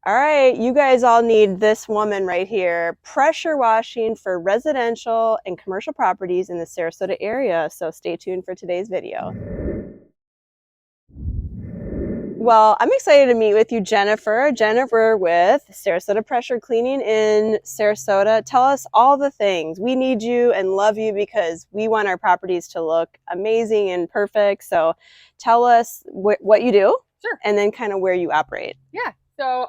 All right, you guys all need this woman right here. Pressure washing for residential and commercial properties in the Sarasota area. So stay tuned for today's video. Well, I'm excited to meet with you, Jennifer. Jennifer with Sarasota Pressure Cleaning in Sarasota. Tell us all the things. We need you and love you because we want our properties to look amazing and perfect. So tell us what you do. Sure. And then kind of where you operate. Yeah. So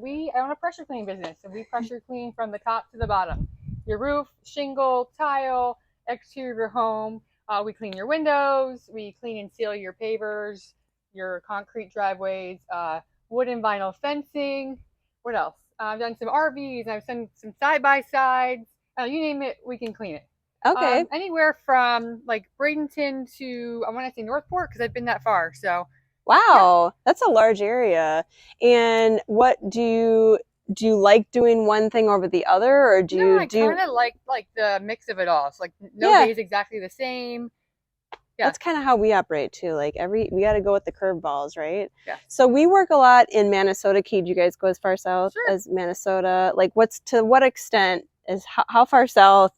we own a pressure cleaning business. So we pressure clean from the top to the bottom. Your roof, shingle, tile, exterior of your home. We clean your windows. We clean and seal your pavers, your concrete driveways, wood and vinyl fencing. What else? I've done some RVs. I've done some side-by-sides. You name it, we can clean it. Okay. Anywhere from like Bradenton to, I want to say Northport because I've been that far. So. Wow, yeah. That's a large area. And what do you like doing one thing over the other, or do you I kind of like the mix of it all. So like no day is exactly the same. Yeah. That's kind of how we operate too. Like we got to go with the curveballs, right? Yeah. So we work a lot in Manasota Key. Do you guys go as far south as Manasota? Like to what extent is how far south?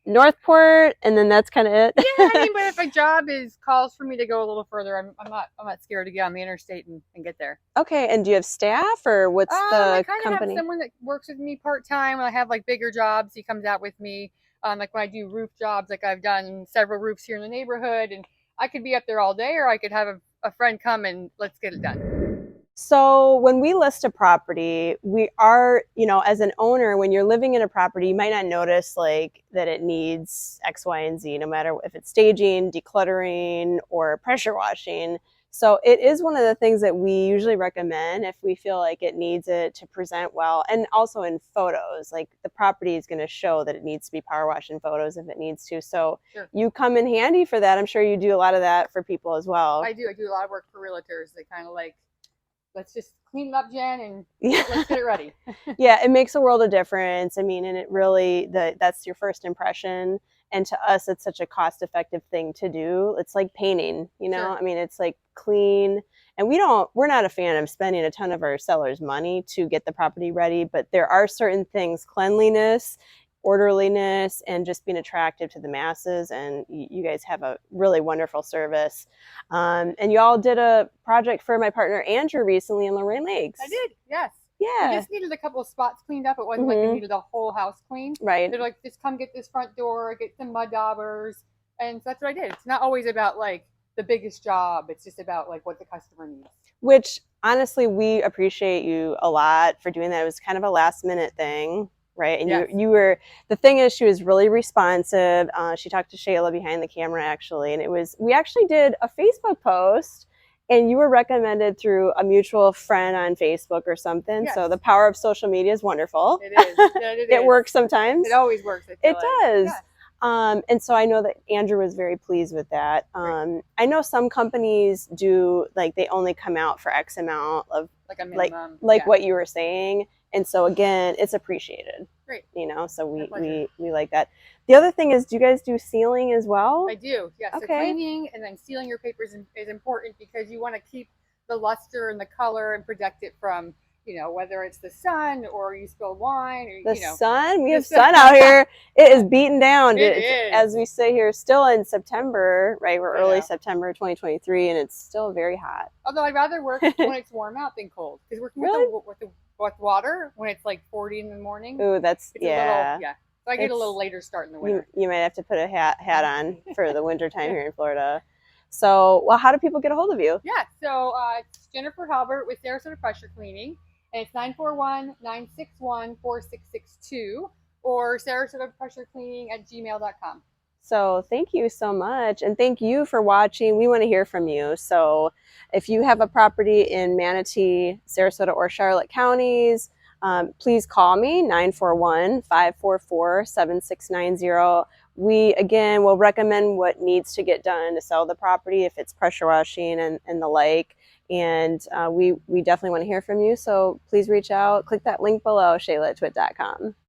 Northport, and then that's kind of it. Yeah, I mean, but if a job calls for me to go a little further, I'm not scared to get on the interstate and get there. Okay, and do you have staff, or what's the I kind company? of have someone that works with me part-time. When I have like bigger jobs, he comes out with me. Like when I do roof jobs, like I've done several roofs here in the neighborhood, and I could be up there all day, or I could have a friend come and let's get it done. So when we list a property, we are, as an owner, when you're living in a property, you might not notice like that it needs X, Y, and Z, no matter if it's staging, decluttering, or pressure washing. So it is one of the things that we usually recommend if we feel like it needs it to present well, and also in photos, like the property is going to show that it needs to be power washed in photos if it needs to. So you come in handy for that. I'm sure you do a lot of that for people as well. I do a lot of work for realtors. They kind of like, let's just clean it up, Jen, and let's get it ready. Yeah, it makes a world of difference. I mean, and it really, that's your first impression. And to us, it's such a cost-effective thing to do. It's like painting, I mean, it's like clean. And we're not a fan of spending a ton of our sellers' money to get the property ready, but there are certain things, cleanliness, orderliness, and just being attractive to the masses. And you guys have a really wonderful service. And you all did a project for my partner Andrew recently in Lorraine Lakes. I did, yes. Yeah. We just needed a couple of spots cleaned up. It wasn't like we needed the whole house cleaned. Right. They're like, just come get this front door, get some mud daubers. And so that's what I did. It's not always about like the biggest job. It's just about like what the customer needs. Which honestly, we appreciate you a lot for doing that. It was kind of a last minute thing. Right. And you were, the thing is, she was really responsive. She talked to Shayla behind the camera actually. And we actually did a Facebook post, and you were recommended through a mutual friend on Facebook or something. Yes. So the power of social media is wonderful. It is. Yeah, it is. It works sometimes. It always works. It does. Yeah. And so I know that Andrew was very pleased with that. I know some companies do, like, they only come out for X amount of, like a minimum, like what you were saying. And so again, it's appreciated. Great. So we like that. The other thing is, do you guys do sealing as well? I do. Yes. Okay. So cleaning and then sealing your papers is important because you want to keep the luster and the color and protect it from, whether it's the sun or you spilled wine or the sun. We have sun out here. It is beaten down. It is. As we sit here, still in September, right? We're early September 2023, and it's still very hot. Although I'd rather work when it's warm out than cold, because working with water when it's like 40 in the morning. Ooh, that's So I get a little later start in the winter. You might have to put a hat on for the winter time here in Florida. So, well, how do people get a hold of you? Yeah, so it's Jennifer Halbert with Sarasota Pressure Cleaning, and it's 941-961-4662 or sarasotapressurecleaning@gmail.com. So thank you so much. And thank you for watching. We want to hear from you. So if you have a property in Manatee, Sarasota, or Charlotte counties, please call me, 941-544-7690. We, again, will recommend what needs to get done to sell the property if it's pressure washing and the like. And we definitely want to hear from you. So please reach out. Click that link below, shaylatwit.com.